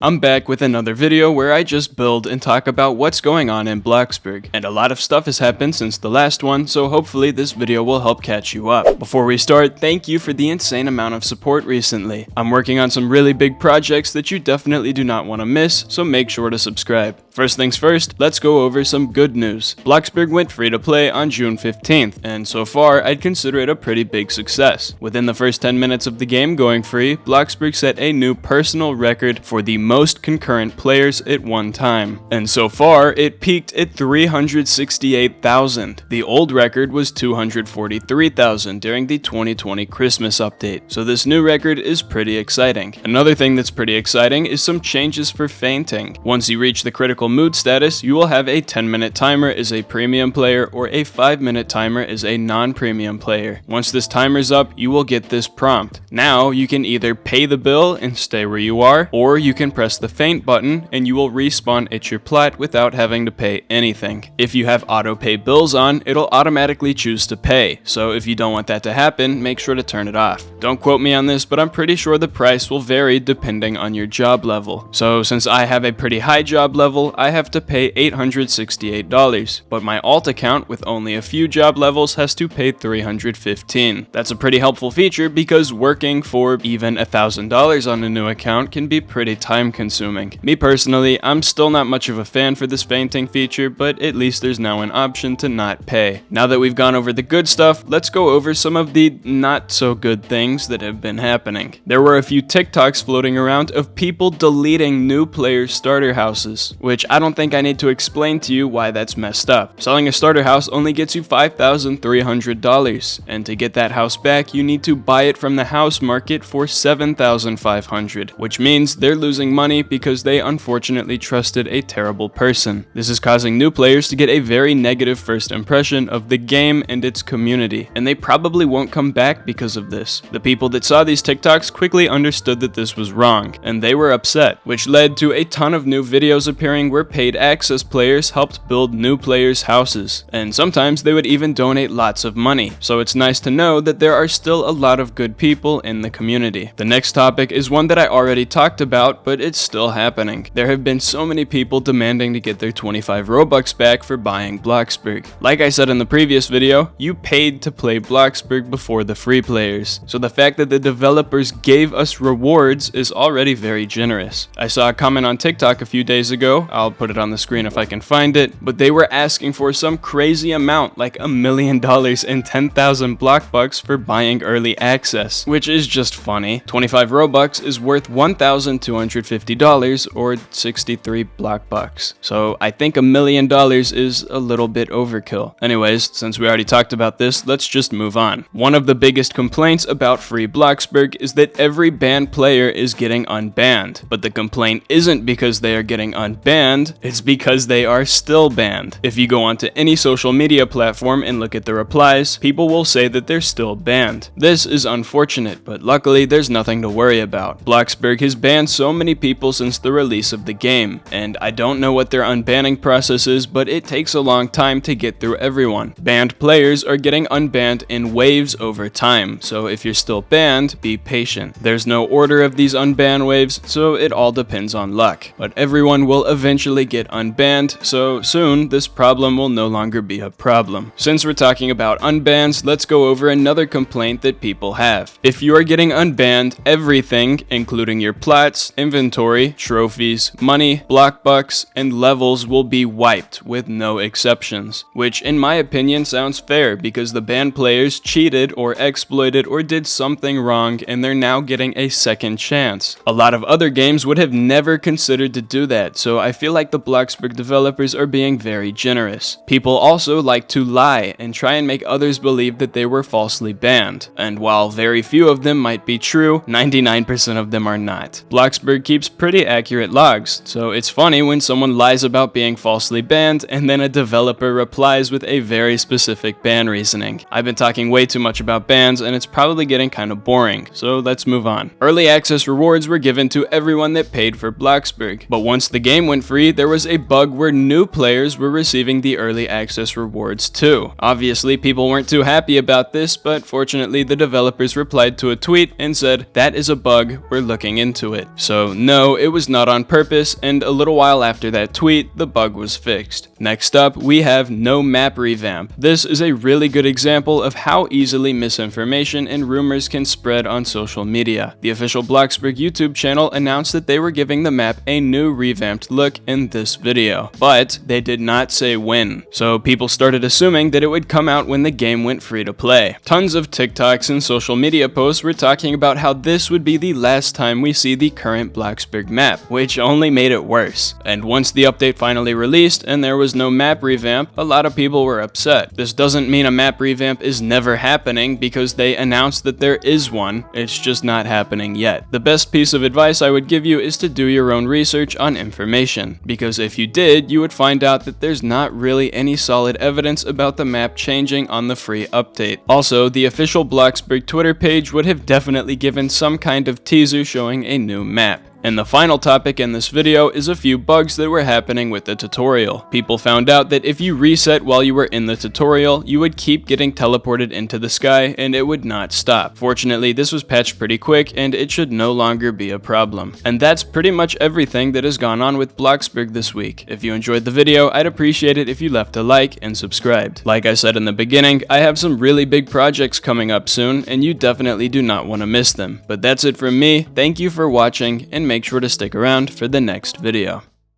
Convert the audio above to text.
I'm back with another video where I just build and talk about what's going on in Bloxburg, and a lot of stuff has happened since the last one, so hopefully this video will help catch you up. Before we start, thank you for the insane amount of support recently. I'm working on some really big projects that you definitely do not want to miss, so make sure to subscribe. First things first, let's go over some good news. Bloxburg went free to play on June 15th, and so far I'd consider it a pretty big success. Within the first 10 minutes of the game going free, Bloxburg set a new personal record for the most concurrent players at one time. And so far, it peaked at 368,000. The old record was 243,000 during the 2020 Christmas update, so this new record is pretty exciting. Another thing that's pretty exciting is some changes for fainting. Once you reach the critical mood status, you will have a 10-minute timer as a premium player or a 5-minute timer as a non-premium player. Once this timer's up, you will get this prompt. Now, you can either pay the bill and stay where you are, or you can press the faint button and you will respawn at your plat without having to pay anything. If you have auto pay bills on, it'll automatically choose to pay, so if you don't want that to happen, make sure to turn it off. Don't quote me on this, but I'm pretty sure the price will vary depending on your job level. So since I have a pretty high job level, I have to pay $868, but my alt account with only a few job levels has to pay $315. That's a pretty helpful feature because working for even $1,000 on a new account can be pretty time consuming. Me personally, I'm still not much of a fan for this fainting feature, but at least there's now an option to not pay. Now that we've gone over the good stuff, let's go over some of the not so good things that have been happening. There were a few TikToks floating around of people deleting new players' starter houses, which I don't think I need to explain to you why that's messed up. Selling a starter house only gets you $5,300, and to get that house back, you need to buy it from the house market for $7,500, which means they're losing money because they unfortunately trusted a terrible person. This is causing new players to get a very negative first impression of the game and its community, and they probably won't come back because of this. The people that saw these TikToks quickly understood that this was wrong, and they were upset, which led to a ton of new videos appearing where paid access players helped build new players' houses, and sometimes they would even donate lots of money, so it's nice to know that there are still a lot of good people in the community. The next topic is one that I already talked about, but it's still happening. There have been so many people demanding to get their 25 Robux back for buying Bloxburg. Like I said in the previous video, you paid to play Bloxburg before the free players, so the fact that the developers gave us rewards is already very generous. I saw a comment on TikTok a few days ago, I'll put it on the screen if I can find it, but they were asking for some crazy amount like $1 million and 10,000 Bloxbucks for buying early access, which is just funny. 25 Robux is worth $1,250 or 63 Bloxbucks. So I think $1 million is a little bit overkill. Anyways, since we already talked about this, let's just move on. One of the biggest complaints about free Bloxburg is that every banned player is getting unbanned. But the complaint isn't because they are getting unbanned, it's because they are still banned. If you go onto any social media platform and look at the replies, people will say that they're still banned. This is unfortunate, but luckily there's nothing to worry about. Bloxburg has banned so many people since the release of the game, and I don't know what their unbanning process is, but it takes a long time to get through everyone. Banned players are getting unbanned in waves over time, so if you're still banned, be patient. There's no order of these unban waves, so it all depends on luck. But everyone will eventually get unbanned, so soon this problem will no longer be a problem. Since we're talking about unbans, let's go over another complaint that people have. If you are getting unbanned, everything, including your plats, inventory, trophies, money, blockbucks, and levels will be wiped with no exceptions, which in my opinion sounds fair because the banned players cheated or exploited or did something wrong and they're now getting a second chance. A lot of other games would have never considered to do that, so I feel like the Bloxburg developers are being very generous. People also like to lie and try and make others believe that they were falsely banned, and while very few of them might be true, 99% of them are not. Bloxburg keeps pretty accurate logs, so it's funny when someone lies about being falsely banned and then a developer replies with a very specific ban reasoning. I've been talking way too much about bans and it's probably getting kind of boring, so let's move on. Early access rewards were given to everyone that paid for Bloxburg, but once the game went free, there was a bug where new players were receiving the early access rewards too. Obviously, people weren't too happy about this, but fortunately the developers replied to a tweet and said, "That is a bug, we're looking into it." So no, it was not on purpose, and a little while after that tweet, the bug was fixed. Next up, we have no map revamp. This is a really good example of how easily misinformation and rumors can spread on social media. The official Bloxburg YouTube channel announced that they were giving the map a new revamped look in this video, but they did not say when. So people started assuming that it would come out when the game went free to play. Tons of TikToks and social media posts were talking about how this would be the last time we see the current Bloxburg map, which only made it worse. And once the update finally released and there was no map revamp, a lot of people were upset. This doesn't mean a map revamp is never happening because they announced that there is one, it's just not happening yet. The best piece of advice I would give you is to do your own research on information, because if you did, you would find out that there's not really any solid evidence about the map changing on the free update. Also, the official Bloxburg Twitter page would have definitely given some kind of teaser showing a new map. And the final topic in this video is a few bugs that were happening with the tutorial. People found out that if you reset while you were in the tutorial, you would keep getting teleported into the sky and it would not stop. Fortunately, this was patched pretty quick and it should no longer be a problem. And that's pretty much everything that has gone on with Bloxburg this week. If you enjoyed the video, I'd appreciate it if you left a like and subscribed. Like I said in the beginning, I have some really big projects coming up soon and you definitely do not want to miss them. But that's it from me. Thank you for watching and make sure to stick around for the next video.